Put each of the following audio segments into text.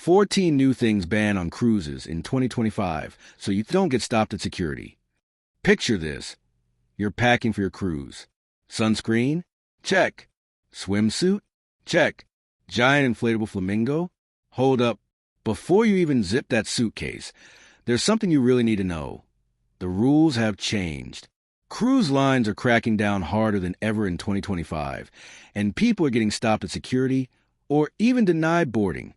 14 new things banned on cruises in 2025 so you don't get stopped at security. Picture this. You're packing for your cruise. Sunscreen? Check. Swimsuit? Check. Giant inflatable flamingo? Hold up. Before you even zip that suitcase, there's something you really need to know. The rules have changed. Cruise lines are cracking down harder than ever in 2025, and people are getting stopped at security or even denied boarding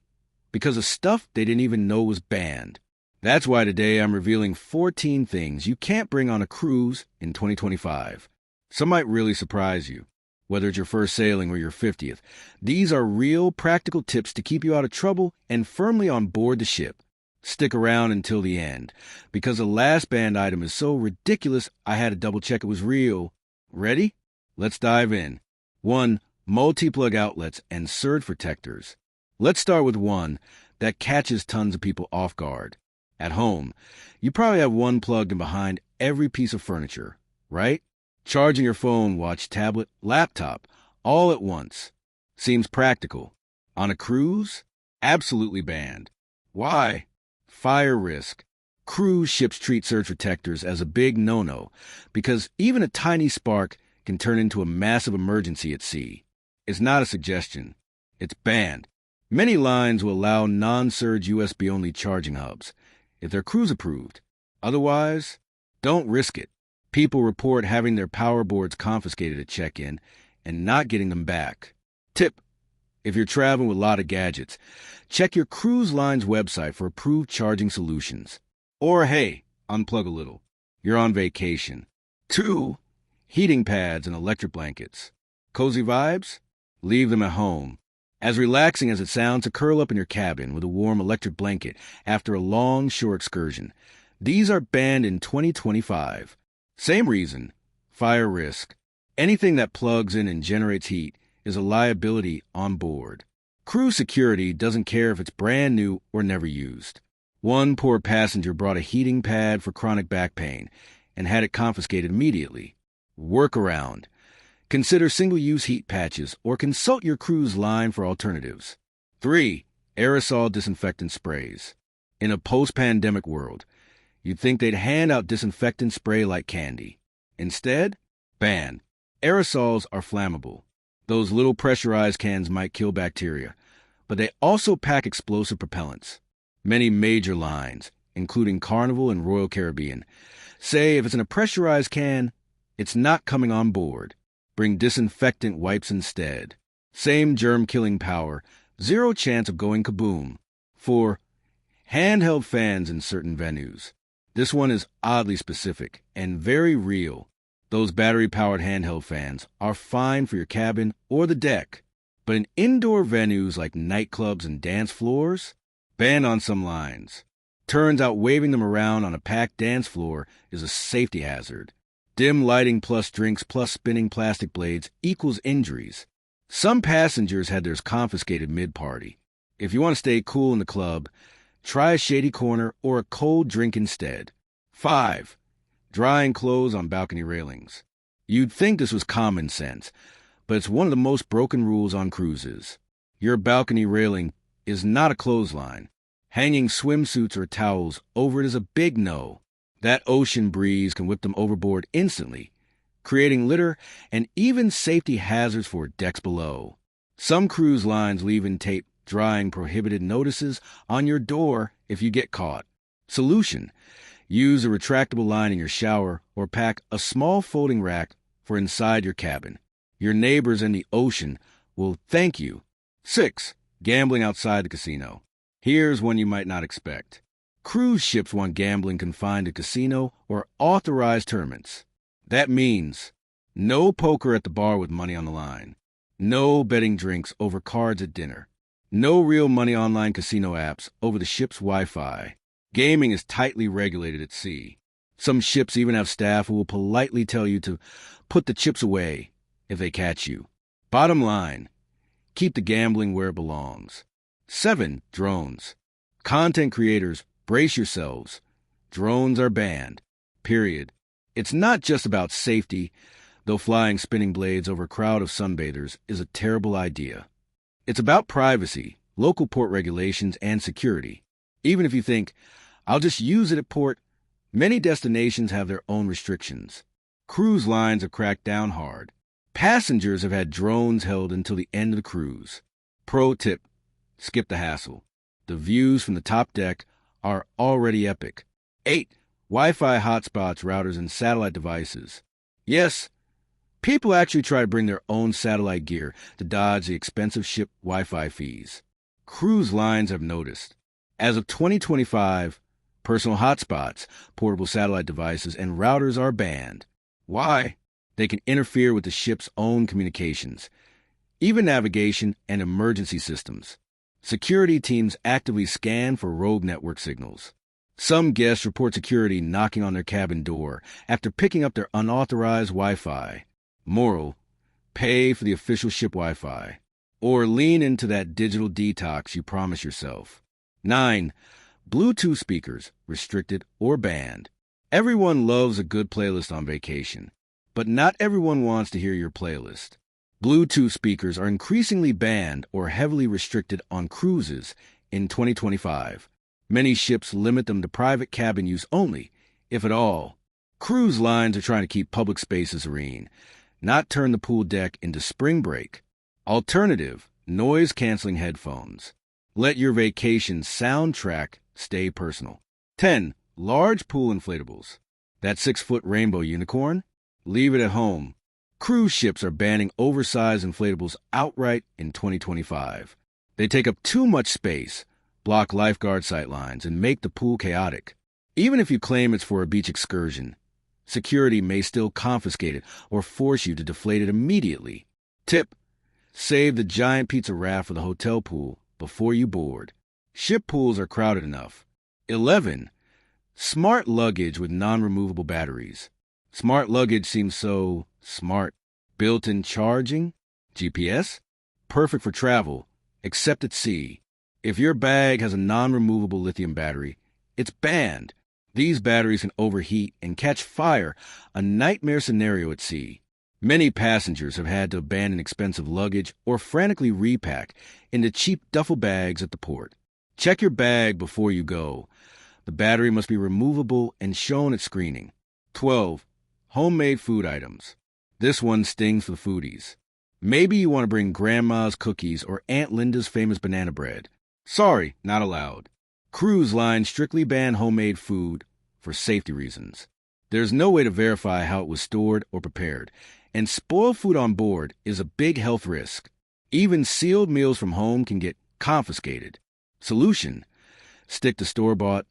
because of stuff they didn't even know was banned. That's why today I'm revealing 14 things you can't bring on a cruise in 2025. Some might really surprise you, whether it's your first sailing or your 50th. These are real, practical tips to keep you out of trouble and firmly on board the ship. Stick around until the end, because the last banned item is so ridiculous I had to double-check it was real. Ready? Let's dive in. 1. Multi-plug outlets and surge protectors. Let's start with one that catches tons of people off guard. At home, you probably have one plugged in behind every piece of furniture, right? Charging your phone, watch, tablet, laptop, all at once. Seems practical. On a cruise? Absolutely banned. Why? Fire risk. Cruise ships treat surge protectors as a big no-no because even a tiny spark can turn into a massive emergency at sea. It's not a suggestion. It's banned. Many lines will allow non-surge USB-only charging hubs if they're cruise approved. Otherwise, don't risk it. People report having their power boards confiscated at check-in and not getting them back. Tip: if you're traveling with a lot of gadgets, check your cruise line's website for approved charging solutions. Or hey, unplug a little. You're on vacation. 2. Heating pads and electric blankets. Cozy vibes? Leave them at home. As relaxing as it sounds to curl up in your cabin with a warm electric blanket after a long shore excursion, these are banned in 2025. Same reason. Fire risk. Anything that plugs in and generates heat is a liability on board. Cruise security doesn't care if it's brand new or never used. One poor passenger brought a heating pad for chronic back pain and had it confiscated immediately. Workaround: consider single-use heat patches or consult your cruise line for alternatives. 3. Aerosol disinfectant sprays. In a post-pandemic world, you'd think they'd hand out disinfectant spray like candy. Instead, ban. Aerosols are flammable. Those little pressurized cans might kill bacteria, but they also pack explosive propellants. Many major lines, including Carnival and Royal Caribbean, say if it's in a pressurized can, it's not coming on board. Bring disinfectant wipes instead. Same germ-killing power, zero chance of going kaboom. 4. Handheld fans in certain venues. This one is oddly specific and very real. Those battery-powered handheld fans are fine for your cabin or the deck, but in indoor venues like nightclubs and dance floors, banned on some lines. Turns out waving them around on a packed dance floor is a safety hazard. Dim lighting plus drinks plus spinning plastic blades equals injuries. Some passengers had theirs confiscated mid-party. If you want to stay cool in the club, try a shady corner or a cold drink instead. 5. Drying clothes on balcony railings. You'd think this was common sense, but it's one of the most broken rules on cruises. Your balcony railing is not a clothesline. Hanging swimsuits or towels over it is a big no. That ocean breeze can whip them overboard instantly, creating litter and even safety hazards for decks below. Some cruise lines will even tape drying prohibited notices on your door if you get caught. Solution: use a retractable line in your shower or pack a small folding rack for inside your cabin. Your neighbors in the ocean will thank you. 6. Gambling outside the casino. Here's one you might not expect. Cruise ships want gambling confined to casino or authorized tournaments. That means no poker at the bar with money on the line, no betting drinks over cards at dinner, no real money online casino apps over the ship's Wi-Fi. Gaming is tightly regulated at sea. Some ships even have staff who will politely tell you to put the chips away if they catch you. Bottom line: keep the gambling where it belongs. 7. Drones. Content creators, brace yourselves. Drones are banned. Period. It's not just about safety, though flying spinning blades over a crowd of sunbathers is a terrible idea. It's about privacy, local port regulations, and security. Even if you think, I'll just use it at port, many destinations have their own restrictions. Cruise lines have cracked down hard. Passengers have had drones held until the end of the cruise. Pro tip, skip the hassle. The views from the top deck are already epic. 8. Wi-Fi hotspots, routers, and satellite devices. Yes, people actually try to bring their own satellite gear to dodge the expensive ship Wi-Fi fees. Cruise lines have noticed. As of 2025, personal hotspots, portable satellite devices, and routers are banned. Why? They can interfere with the ship's own communications, even navigation and emergency systems. Security teams actively scan for rogue network signals. Some guests report security knocking on their cabin door after picking up their unauthorized Wi-Fi. Moral: pay for the official ship Wi-Fi, or lean into that digital detox you promise yourself. 9. Bluetooth speakers, restricted or banned. Everyone loves a good playlist on vacation, but not everyone wants to hear your playlist. Bluetooth speakers are increasingly banned or heavily restricted on cruises in 2025. Many ships limit them to private cabin use only, if at all. Cruise lines are trying to keep public spaces serene, not turn the pool deck into spring break. Alternative: noise-canceling headphones. Let your vacation soundtrack stay personal. 10. Large pool inflatables. That 6-foot rainbow unicorn? Leave it at home. Cruise ships are banning oversized inflatables outright in 2025. They take up too much space, block lifeguard sightlines, and make the pool chaotic. Even if you claim it's for a beach excursion, security may still confiscate it or force you to deflate it immediately. Tip: save the giant pizza raft for the hotel pool before you board. Ship pools are crowded enough. 11. Smart luggage with non-removable batteries. Smart luggage seems so smart. Built-in charging? GPS? Perfect for travel, except at sea. If your bag has a non-removable lithium battery, it's banned. These batteries can overheat and catch fire, a nightmare scenario at sea. Many passengers have had to abandon expensive luggage or frantically repack into cheap duffel bags at the port. Check your bag before you go. The battery must be removable and shown at screening. 12. Homemade food items. This one stings for the foodies. Maybe you want to bring Grandma's cookies or Aunt Linda's famous banana bread. Sorry, not allowed. Cruise lines strictly ban homemade food for safety reasons. There's no way to verify how it was stored or prepared, and spoiled food on board is a big health risk. Even sealed meals from home can get confiscated. Solution: stick to store-bought,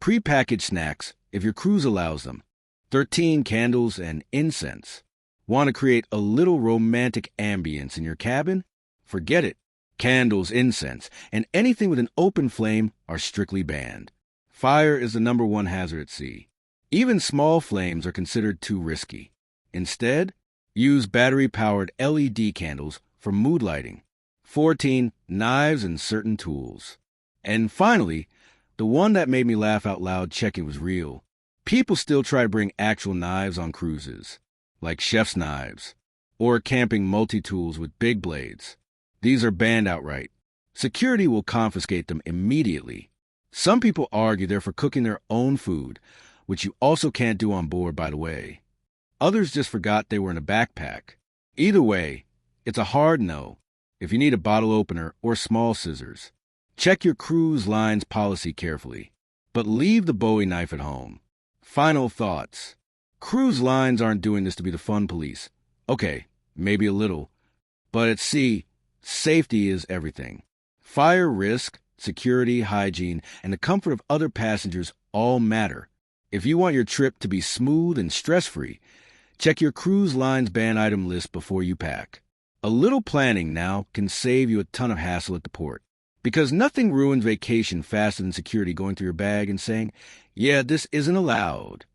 pre-packaged snacks if your cruise allows them. 13. Candles and incense. Want to create a little romantic ambience in your cabin? Forget it. Candles, incense, and anything with an open flame are strictly banned. Fire is the #1 hazard at sea. Even small flames are considered too risky. Instead, use battery-powered LED candles for mood lighting. 14. Knives and certain tools. And finally, the one that made me laugh out loud checking was real. People still try to bring actual knives on cruises, like chef's knives, or camping multi-tools with big blades. These are banned outright. Security will confiscate them immediately. Some people argue they're for cooking their own food, which you also can't do on board, by the way. Others just forgot they were in a backpack. Either way, it's a hard no if you need a bottle opener or small scissors. Check your cruise line's policy carefully, but leave the Bowie knife at home. Final thoughts. Cruise lines aren't doing this to be the fun police. Okay, maybe a little, but at sea, safety is everything. Fire risk, security, hygiene, and the comfort of other passengers all matter. If you want your trip to be smooth and stress-free, check your cruise line's ban item list before you pack. A little planning now can save you a ton of hassle at the port, because nothing ruins vacation faster than security going through your bag and saying, "Yeah, this isn't allowed."